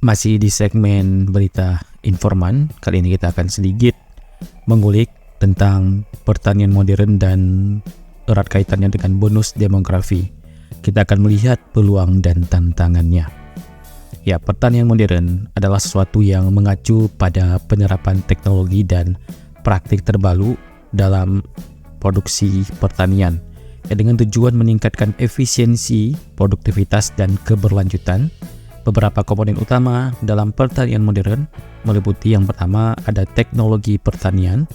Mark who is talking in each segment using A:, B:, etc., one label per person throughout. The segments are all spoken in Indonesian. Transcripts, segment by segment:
A: Masih di segmen berita informan, kali ini kita akan sedikit mengulik tentang pertanian modern dan erat kaitannya dengan bonus demografi. Kita akan melihat peluang dan tantangannya. Ya, pertanian modern adalah sesuatu yang mengacu pada penerapan teknologi dan praktik terbaru dalam produksi pertanian, ya, dengan tujuan meningkatkan efisiensi, produktivitas, dan keberlanjutan. Beberapa komponen utama dalam pertanian modern meliputi yang pertama ada teknologi pertanian.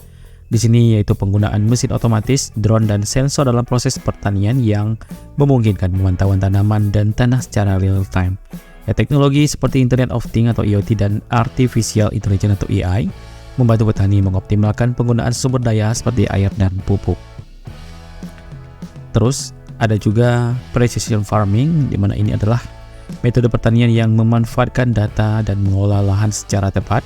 A: Di sini yaitu penggunaan mesin otomatis, drone, dan sensor dalam proses pertanian yang memungkinkan pemantauan tanaman dan tanah secara real time. Ya, teknologi seperti Internet of Things atau IoT dan Artificial Intelligence atau AI membantu petani mengoptimalkan penggunaan sumber daya seperti air dan pupuk. Terus ada juga precision farming, di mana ini adalah metode pertanian yang memanfaatkan data dan mengolah lahan secara tepat.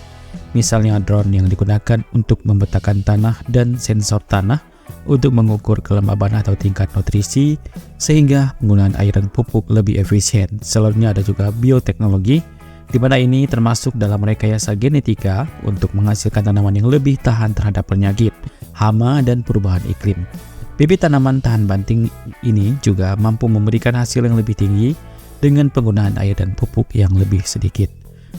A: Misalnya drone yang digunakan untuk memetakan tanah dan sensor tanah untuk mengukur kelembaban atau tingkat nutrisi sehingga penggunaan air dan pupuk lebih efisien. Selanjutnya ada juga bioteknologi, di mana ini termasuk dalam rekayasa genetika untuk menghasilkan tanaman yang lebih tahan terhadap penyakit, hama, dan perubahan iklim. Bibit tanaman tahan banting ini juga mampu memberikan hasil yang lebih tinggi dengan penggunaan air dan pupuk yang lebih sedikit.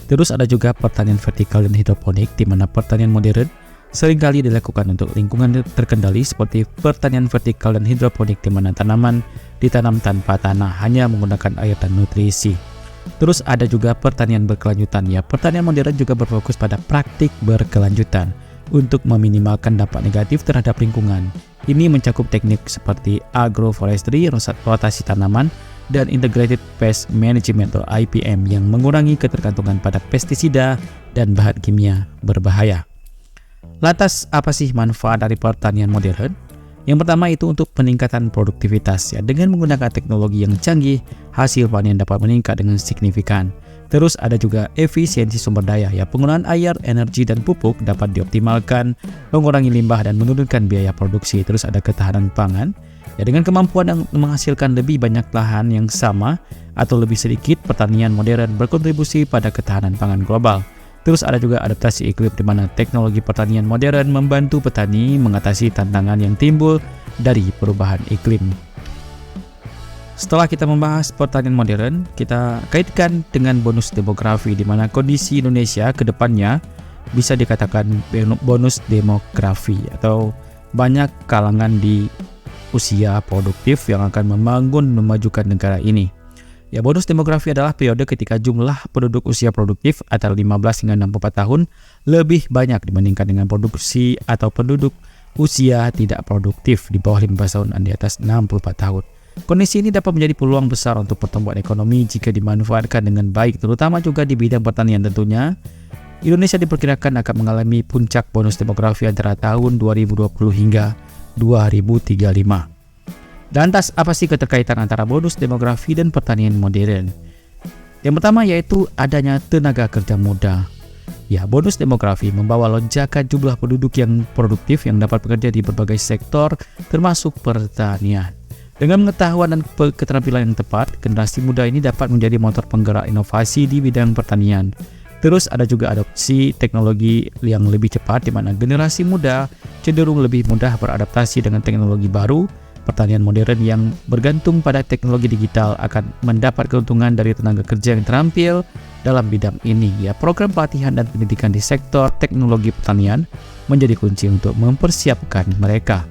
A: Terus ada juga pertanian vertikal dan hidroponik, di mana pertanian modern seringkali dilakukan untuk lingkungan terkendali seperti pertanian vertikal dan hidroponik, di mana tanaman ditanam tanpa tanah, hanya menggunakan air dan nutrisi. Terus ada juga pertanian berkelanjutan. Ya, pertanian modern juga berfokus pada praktik berkelanjutan untuk meminimalkan dampak negatif terhadap lingkungan. Ini mencakup teknik seperti agroforestry, rotasi tanaman, dan Integrated Pest Management atau IPM yang mengurangi ketergantungan pada pestisida dan bahan kimia berbahaya. Lantas, apa sih manfaat dari pertanian modern? Yang pertama itu untuk peningkatan produktivitas. Ya, dengan menggunakan teknologi yang canggih, hasil panen dapat meningkat dengan signifikan. Terus ada juga efisiensi sumber daya. Ya, penggunaan air, energi, dan pupuk dapat dioptimalkan, mengurangi limbah dan menurunkan biaya produksi. Terus ada ketahanan pangan. Ya, dengan kemampuan yang menghasilkan lebih banyak lahan yang sama atau lebih sedikit, pertanian modern berkontribusi pada ketahanan pangan global. Terus ada juga adaptasi iklim, di mana teknologi pertanian modern membantu petani mengatasi tantangan yang timbul dari perubahan iklim. Setelah kita membahas pertanian modern, kita kaitkan dengan bonus demografi, di mana kondisi Indonesia ke depannya bisa dikatakan bonus demografi atau banyak kalangan di usia produktif yang akan membangun memajukan negara ini. Ya, bonus demografi adalah periode ketika jumlah penduduk usia produktif antara 15 hingga 64 tahun lebih banyak dibandingkan dengan produksi atau penduduk usia tidak produktif di bawah 15 tahun dan di atas 64 tahun. Kondisi ini dapat menjadi peluang besar untuk pertumbuhan ekonomi jika dimanfaatkan dengan baik, terutama juga di bidang pertanian tentunya. Indonesia diperkirakan akan mengalami puncak bonus demografi antara tahun 2020 hingga 2035. Lantas, apa sih keterkaitan antara bonus demografi dan pertanian modern? Yang pertama yaitu adanya tenaga kerja muda. Ya, bonus demografi membawa lonjakan jumlah penduduk yang produktif yang dapat bekerja di berbagai sektor termasuk pertanian. Dengan pengetahuan dan keterampilan yang tepat, generasi muda ini dapat menjadi motor penggerak inovasi di bidang pertanian. Terus ada juga adopsi teknologi yang lebih cepat, di mana generasi muda cenderung lebih mudah beradaptasi dengan teknologi baru. Pertanian modern yang bergantung pada teknologi digital akan mendapat keuntungan dari tenaga kerja yang terampil dalam bidang ini. Ya, program pelatihan dan pendidikan di sektor teknologi pertanian menjadi kunci untuk mempersiapkan mereka.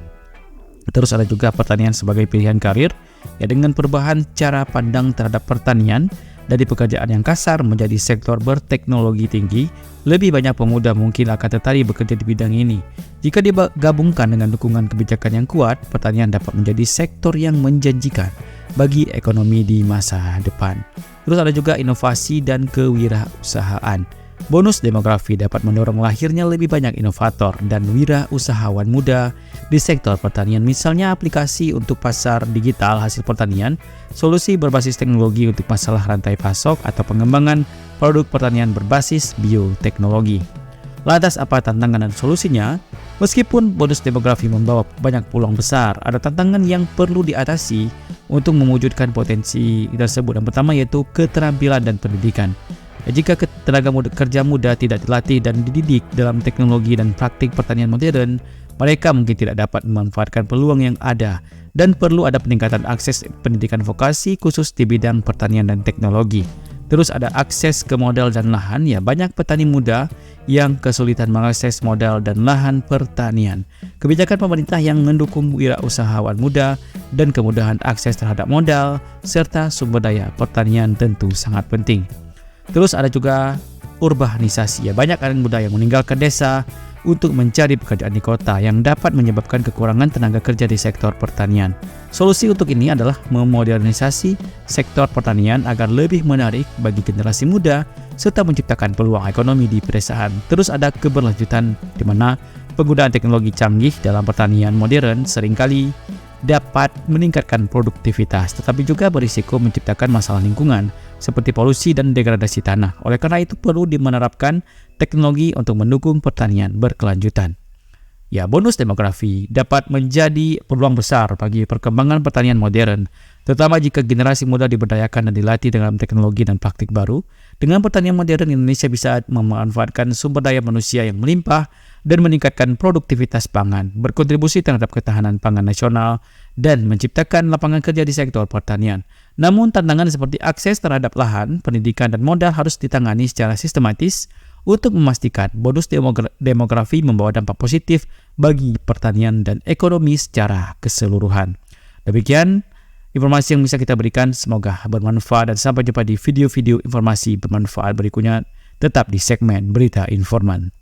A: Terus ada juga pertanian sebagai pilihan karir, ya, dengan perubahan cara pandang terhadap pertanian dari pekerjaan yang kasar menjadi sektor berteknologi tinggi. Lebih banyak pemuda mungkin akan tertarik bekerja di bidang ini. Jika digabungkan dengan dukungan kebijakan yang kuat, pertanian dapat menjadi sektor yang menjanjikan bagi ekonomi di masa depan. Terus ada juga inovasi dan kewirausahaan. Bonus demografi dapat mendorong lahirnya lebih banyak inovator dan wirausahawan muda di sektor pertanian, misalnya aplikasi untuk pasar digital hasil pertanian, solusi berbasis teknologi untuk masalah rantai pasok, atau pengembangan produk pertanian berbasis bioteknologi. Lantas, apa tantangan dan solusinya? Meskipun bonus demografi membawa banyak peluang besar, ada tantangan yang perlu diatasi untuk mewujudkan potensi tersebut. Yang pertama yaitu keterampilan dan pendidikan. Jika tenaga kerja muda tidak dilatih dan dididik dalam teknologi dan praktik pertanian modern, mereka mungkin tidak dapat memanfaatkan peluang yang ada dan perlu ada peningkatan akses pendidikan vokasi khusus di bidang pertanian dan teknologi. Terus ada akses ke modal dan lahan. Ya, banyak petani muda yang kesulitan mengakses modal dan lahan pertanian. Kebijakan pemerintah yang mendukung wirausahawan muda dan kemudahan akses terhadap modal serta sumber daya pertanian tentu sangat penting. Terus ada juga urbanisasi. Ya, banyak anak muda yang meninggalkan desa untuk mencari pekerjaan di kota yang dapat menyebabkan kekurangan tenaga kerja di sektor pertanian. Solusi untuk ini adalah memodernisasi sektor pertanian agar lebih menarik bagi generasi muda serta menciptakan peluang ekonomi di pedesaan. Terus ada keberlanjutan, di mana penggunaan teknologi canggih dalam pertanian modern seringkali dapat meningkatkan produktivitas, tetapi juga berisiko menciptakan masalah lingkungan seperti polusi dan degradasi tanah. Oleh karena itu perlu menerapkan teknologi untuk mendukung pertanian berkelanjutan. Ya, bonus demografi dapat menjadi peluang besar bagi perkembangan pertanian modern, terutama jika generasi muda diberdayakan dan dilatih dengan teknologi dan praktik baru. Dengan pertanian modern, Indonesia bisa memanfaatkan sumber daya manusia yang melimpah dan meningkatkan produktivitas pangan, berkontribusi terhadap ketahanan pangan nasional, dan menciptakan lapangan kerja di sektor pertanian. Namun tantangan seperti akses terhadap lahan, pendidikan, dan modal harus ditangani secara sistematis untuk memastikan bonus demografi membawa dampak positif bagi pertanian dan ekonomi secara keseluruhan. Demikian informasi yang bisa kita berikan, semoga bermanfaat dan sampai jumpa di video-video informasi bermanfaat berikutnya, tetap di segmen Berita Informan.